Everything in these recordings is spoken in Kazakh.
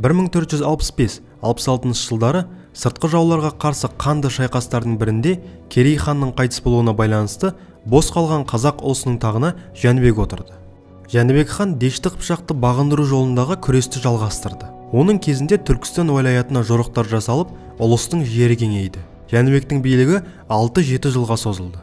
1465-66 жылдары сыртқы жауларға қарсы қанды шайқастардың бірінде Керей ханның қайтыс болуына байланысты бос қалған қазақ ұлысының тағына Жәнібек отырды. Жәнібек хан Дешті Қыпшақты бағындыру жолындағы күресті жалғастырды. Оның кезінде Түркістан уәлаятына жорықтар жасалып, ұлыстың жері кеңейді. Жәнібектің билігі 6-7 жылға созылды.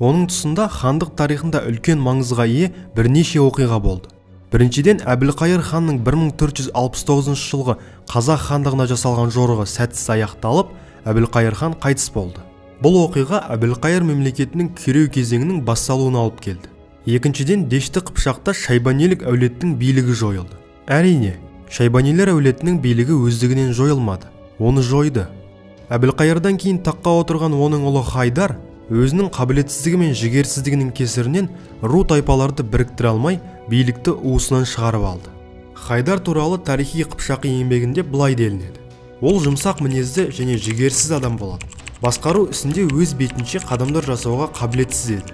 Оның тұсында хандық тарихында үлкен маңызға ие бірнеше оқиға болды. Біріншіден, Әбілқайыр ханның 1469 жылғы қазақ хандығына жасалған жорығы сәтсіз аяқталып, Әбілқайыр хан қайтыс болды. Бұл оқиға Әбілқайыр мемлекетінің күйреу кезеңінің басталуына алып келді. Екіншіден, Дешті Қыпшақта Шайбанилік әулеттің билігі жойылды. Әрине, Шайбанилер әулетінің билігі өздігінен жойылмады, оны жойды. Әбілқайырдан кейін таққа отырған оның ұлы Хайдар өзінің қабілетсіздігі мен жігерсіздігінің кесірінен ру тайпаларды біріктіре алмай, билікті уысынан шығарып алды. Хайдар туралы тарихи Қыпшақи еңбегінде былай делінеді: ол жұмсақ мінезді және жігерсіз адам болады. Басқару ісінде өз бетінше қадамдар жасауға қабілетсіз еді.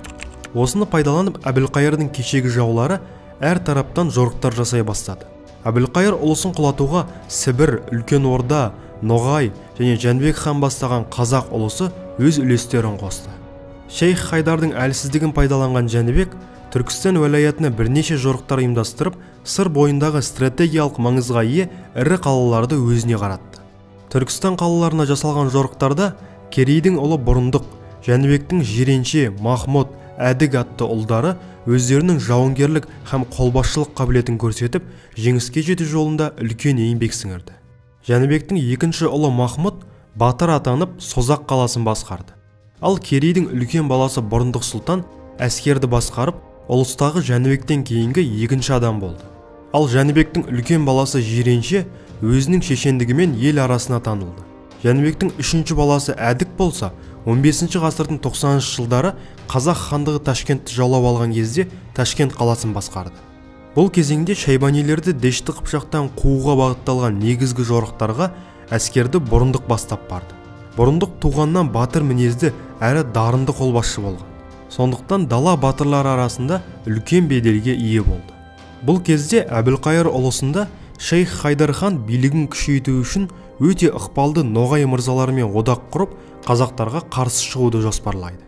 Осыны пайдаланып, Әбілқайырдың кешегі жаулары әр тараптан жорықтар жасай бастады. Әбілқайыр ұлысын құлатуға Сібір, Үлкен Орда, Ноғай және Жәнібек хан бастаған қазақ ұлысы өз үлестерін қосты. Шейх Хайдардың әлсіздігін пайдаланған Жәнібек Түркістан уәлаятына бірнеше жорықтар ұйымдастырып, сыр бойындағы стратегиялық маңызға ие ірі қалаларды өзіне қаратты. Түркістан қалаларына жасалған жорықтарда Керейдің ұлы Бұрындық, Жәнібектің Жиренше, Махмұд, Әдік атты ұлдары өздерінің жауынгерлік һәм қолбасшылық қабілетін көрсетіп, жеңіске жету жолында үлкен еңбек сіңірді. Жәнібектің екінші ұлы Махмұд батыр атанып, Созақ қаласын басқарды. Ал Керейдің үлкен баласы Бұрындық сұлтан әскерді басқарып, ұлыстағы Жәнібектен кейінгі екінші адам болды. Ал Жәнібектің үлкен баласы Жиренше өзінің шешендігімен ел арасына танылды. Жәнібектің үшінші баласы Әдік болса, 15 ғасырдың 90 жылдары қазақ хандығы Ташкентті жаулап алған кезде Ташкент қаласын басқарды. Бұл кезеңде Шайбанилерді Дешті Қыпшақтан қууға бағытталған негізгі жорықтарға әскерді Бұрындық бастап барды. Бұрындық туғаннан батыр мінезді әрі дарынды қолбасшы болған. Сондықтан дала батырлары арасында үлкен беделге ие болды. Бұл кезде Әбілқайыр ұлысында Шейх Хайдар хан билігін күшейту үшін өте ықпалды Ноғай мырзаларымен одақ құрып, қазақтарға қарсы шығуды жоспарлайды.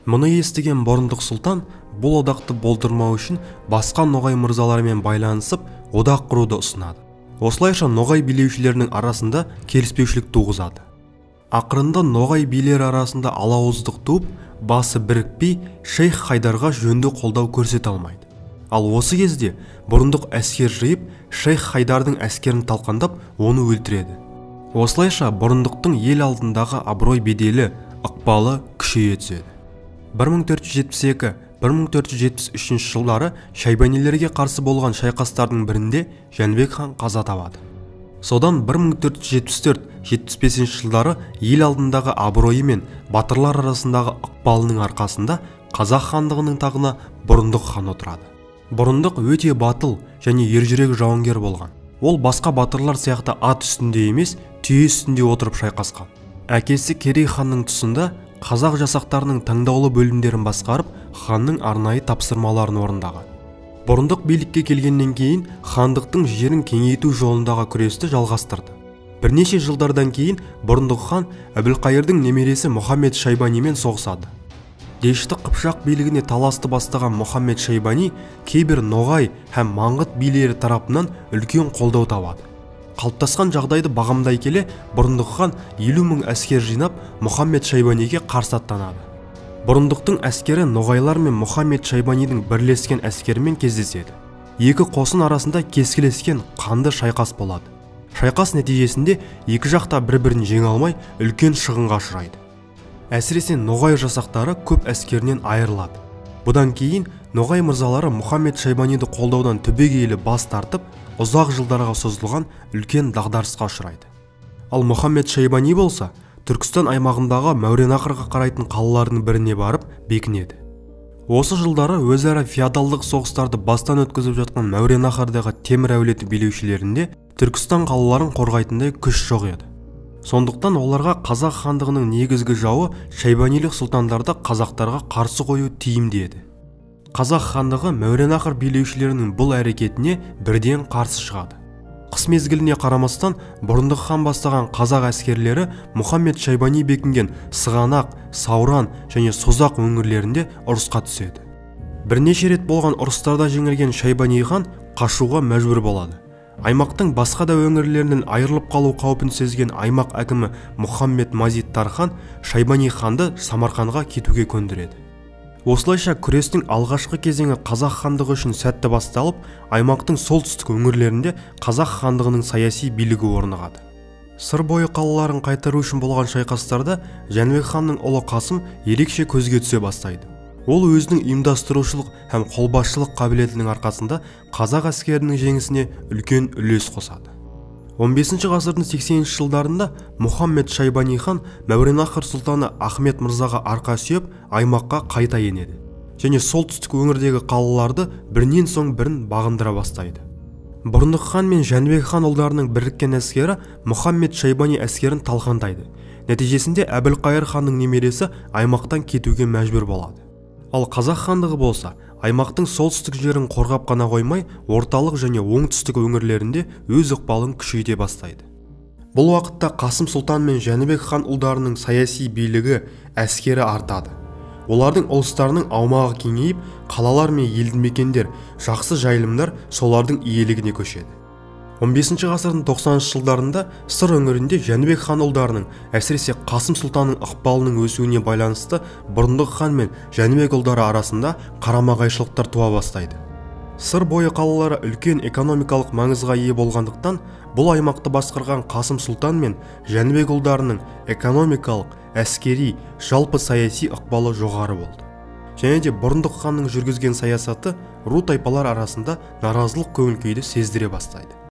Мұны естіген Бұрындық сұлтан бұл одақты болдырмау үшін басқа Ноғай мырзаларымен байланысып, одақ құруды ұсынады. Осылайша Ноғай билеушілерінің арасында келіспеушілік туғызады. Ақырында Ноғай билері арасында алауыздық туып, басы бірікпей, Шейх Хайдарға жөнді қолдау көрсете алмайды. Ал осы кезде Бұрындық әскер жиып, Шейх Хайдардың әскерін талқандап, оны өлтіреді. Осылайша Бұрындықтың ел алдындағы абырой беделі, ықпалы күшейе түседі. 1472-1473 жылдары Шайбанилерге қарсы болған шайқастардың бірінде Жәнібек хан қаза табады. Содан 1474-75 жылдары ел алдындағы абыройы мен батырлар арасындағы ықпалының арқасында қазақ хандығының тағына Бұрындық хан отырады. Бұрындық өте батыл және ержүрек жауынгер болған. Ол басқа батырлар сияқты ат үстінде емес, түйе үстінде отырып шайқасқан. Әкесі Керей ханның тұсында қазақ жасақтарының таңдаулы бөлімдерін басқарып, ханның арнайы тапсырмаларын орындаған. Бұрындық билікке келгеннен кейін хандықтың жерін кеңейту жолындағы күресті жалғастырды. Бірнеше жылдардан кейін Бұрындық хан Әбілқайырдың немересі Мұхаммед Шайбанимен соғысады. Дешті Қыпшақ билігіне таласты бастаған Мұхаммед Шайбани кейбір Ноғай һәм Маңғыт билері тарапынан үлкен қолдау табады. Қалыптасқан жағдайды бағамдай келе, Бұрындық хан 50 мың әскер жинап, Мұхаммед Шайбаниге қарсы аттанады. Бұрындықтың әскері Ноғайлар мен Мұхаммед Шайбанидің бірлескен әскерімен кездеседі. Екі қосын арасында кескілескен қанды шайқас болады. Шайқас нәтижесінде екі жақта бір-бірін жеңе алмай үлкен шығынға ұшырайды. Әсіресе Ноғай жасақтары көп әскерінен айырылады. Бұдан кейін Ноғай мырзалары Мұхаммед Шайбаниді қолдаудан түбегейлі бас тартып, ұзақ жылдарға созылған үлкен дағдарысқа ұшырайды. Ал Мұхаммед Шайбани болса, Түркістан аймағындағы Мәуереннахрға қарайтын қалалардың біріне барып бекінеді. Осы жылдары өзара феодалдық соғыстарды бастан өткізіп жатқан Мәуереннахрдағы темір әулеті билеушілерінде Түркістан қалаларын қорғайтындай күш жоқ еді. Сондықтан оларға қазақ хандығының негізгі жауы Шайбанилік сұлтандарды қазақтарға қарсы қою тиімді еді. Қазақ хандығы Мәуереннахр билеушілерінің бұл әрекетіне бірден қарсы шығады. қыс мезгіліне қарамастан бұрындық хан бастаған қазақ әскерлері Мұхаммед Шайбани бекінген Сығанақ, Сауран және Созақ өңірлерінде ұрысқа түседі. Бірнеше рет болған ұрыстарда жеңілген Шайбани хан қашуға мәжбүр болады. Аймақтың басқа да өңірлерінен айырылып қалу қаупін сезген аймақ әкімі Мұхаммед Мазид Тархан Шайбани ханды Самарқанға кетуге көндіреді. Осылайша күрестің алғашқы кезеңі қазақ хандығы үшін сәтті басталып, аймақтың солтүстік өңірлерінде қазақ хандығының саяси билігі орнығады. Сыр бойы қалаларын қайтару үшін болған шайқастарда Жәнібек ханның ұлы Қасым ерекше көзге түсе бастайды. Ол өзінің ұйымдастырушылық һәм қолбасшылық қабілетінің арқасында қазақ әскерінің жеңісіне үлкен үлес қосады. 15 ғасырдың 80 жылдарында Мұхаммед Шайбани хан Мәуереннахр сұлтаны Ахмет мырзаға арқа сүйеп аймаққа қайта енеді және солтүстік өңірдегі қалаларды бірінен соң бірін бағындыра бастайды. Бұрындық хан мен Жәнібек хан ұлдарының біріккен әскері Мұхаммед Шайбани әскерін талқандайды. Нәтижесінде Әбілқайыр ханның немересі аймақтан кетуге мәжбүр болады. Ал қазақ хандығы болса, аймақтың солтүстік жерін қорғап қана қоймай, орталық және оңтүстік өңірлерінде өз ықпалын күшейте бастайды. Бұл уақытта Қасым сұлтан мен Жәнібек хан ұлдарының саяси билігі, әскері артады. Олардың ұлыстарының аумағы кеңейіп, қалалар мен елді мекендер, жақсы жайылымдар солардың иелігіне көшеді. 15 ғасырдың 90 жылдарында Сыр өңірінде Жәнібек хан ұлдарының, әсіресе Қасым сұлтанның ықпалының өсуіне байланысты Бұрындық хан мен Жәнібек ұлдары арасында қарама-қайшылықтар туа бастайды. Сыр бойы қалалары үлкен экономикалық маңызға ие болғандықтан, бұл аймақты басқарған Қасым сұлтан мен Жәнібек ұлдарының экономикалық, әскери, жалпы саяси ықпалы жоғары болды. Және де Бұрындық ханның жүргізген саясаты ру тайпалар арасында наразылық көңіл-күйді сездіре бастайды.